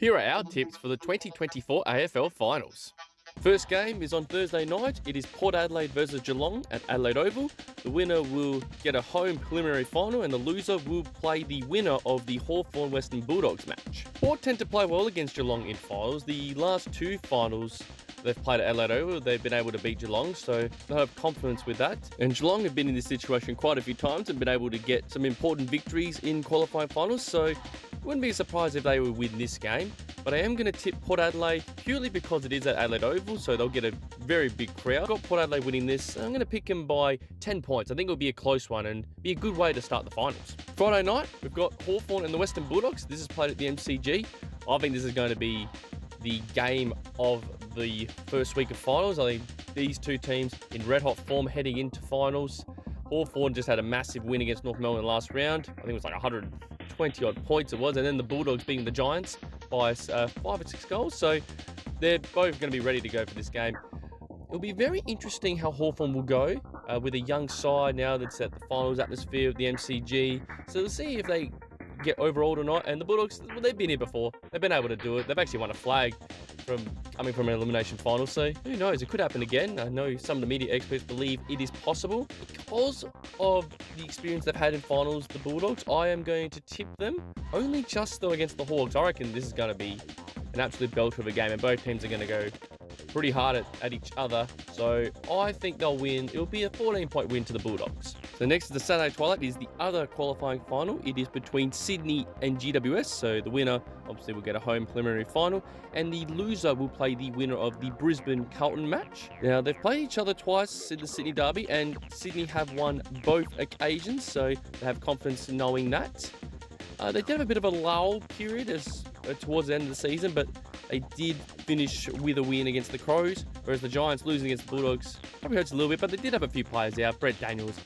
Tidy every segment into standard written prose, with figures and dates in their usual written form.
Here are our tips for the 2024 AFL Finals. First game is on Thursday night. It is Port Adelaide versus Geelong at Adelaide Oval. The winner will get a home preliminary final and the loser will play the winner of the Hawthorn Western Bulldogs match. Port tend to play well against Geelong in finals. The last two finals they've played at Adelaide Oval, they've been able to beat Geelong, so they'll have confidence with that. And Geelong have been in this situation quite a few times and been able to get some important victories in qualifying finals, so wouldn't be surprised if they would win this game. But I am going to tip Port Adelaide purely because it is at Adelaide Oval, so they'll get a very big crowd. I've got Port Adelaide winning this. I'm going to pick them by 10 points. I think it'll be a close one and be a good way to start the finals. Friday night, we've got Hawthorn and the Western Bulldogs. This is played at the MCG. I think this is going to be the game of the first week of finals. I think these two teams in red-hot form heading into finals. Hawthorn just had a massive win against North Melbourne last round. I think it was like 120-odd points it was. And then the Bulldogs beating the Giants by 5 or 6 goals. So they're both going to be ready to go for this game. It'll be very interesting how Hawthorn will go with a young side now that's at the finals atmosphere of the MCG. So we'll see if they get overawed or not. And the Bulldogs, well, they've been here before. They've been able to do it. They've actually won a flag from coming from an elimination final, so who knows, it could happen again. I know some of the media experts believe it is possible. Because of the experience they've had in finals, the Bulldogs, I am going to tip them only just though against the Hawks. I reckon this is going to be an absolute belter of a game and both teams are going to go pretty hard at each other, so I think they'll win. It'll be a 14-point win to the Bulldogs. So next to the Saturday twilight is the other qualifying final. It is between Sydney and GWS, so the winner obviously will get a home preliminary final and the loser will play the winner of the Brisbane Carlton match. Now they've played each other twice in the Sydney derby and Sydney have won both occasions, so they have confidence in knowing that. They did have a bit of a lull period towards the end of the season, but they did finish with a win against the Crows, whereas the Giants losing against the Bulldogs probably hurts a little bit, but they did have a few players out. Brett Daniels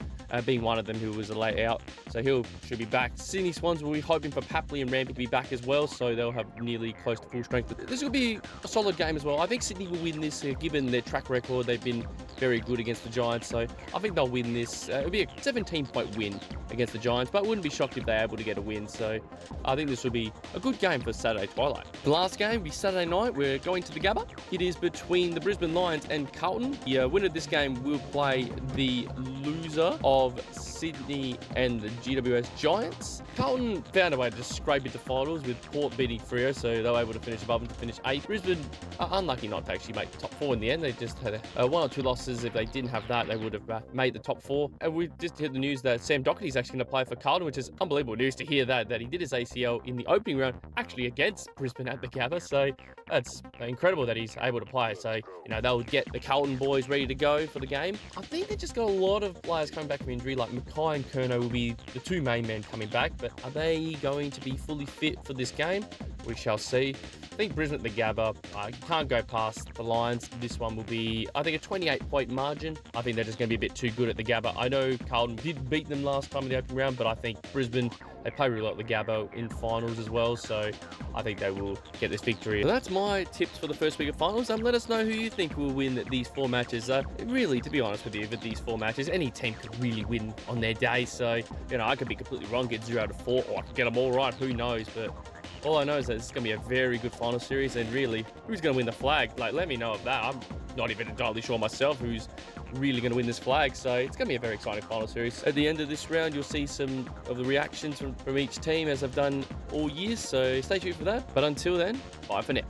being one of them who was a late out, so should be back. Sydney Swans will be hoping for Papley and Rampy to be back as well, so they'll have nearly close to full strength. But this will be a solid game as well. I think Sydney will win this, given their track record. They've been very good against the Giants, so I think they'll win this. It'll be a 17-point win against the Giants, but wouldn't be shocked if they're able to get a win, so I think this will be a good game for Saturday twilight. The last game will be Saturday night. We're going to the Gabba. It is between the Brisbane Lions and Carlton. The winner of this game will play the loser of Sydney and the GWS Giants. Carlton found a way to just scrape into finals with Port beating Freo, so they were able to finish above them to finish 8th. Brisbane are unlucky not to actually make the top 4 in the end. They just had 1 or 2 losses. If they didn't have that, they would have made the top 4. And we just heard the news that Sam Docherty's actually going to play for Carlton, which is unbelievable news to hear that he did his ACL in the opening round, actually against Brisbane at the Gabba. So that's incredible that he's able to play. So, they'll get the Carlton boys ready to go for the game. I think they just got a lot of players coming back from injury, like Mackay and Curnow will be the 2 main men coming back, but are they going to be fully fit for this game? We shall see. I think Brisbane at the Gabba, can't go past the Lions. This one will be, I think, a 28-point margin. I think they're just going to be a bit too good at the Gabba. I know Carlton did beat them last time in the opening round, but I think Brisbane, they play really well at the Gabba in finals as well, so I think they will get this victory. So that's my tips for the first week of finals. Let us know who you think will win these 4 matches. Really, to be honest with you, with these 4 matches, any team could really win on their day, so, I could be completely wrong, get 0 out of 4, or I could get them all right, who knows, but all I know is that it's going to be a very good final series, and really, who's going to win the flag? Let me know of that. I'm not even entirely sure myself who's really going to win this flag, so it's going to be a very exciting final series. At the end of this round, you'll see some of the reactions from each team as I've done all year, so stay tuned for that. But until then, bye for now.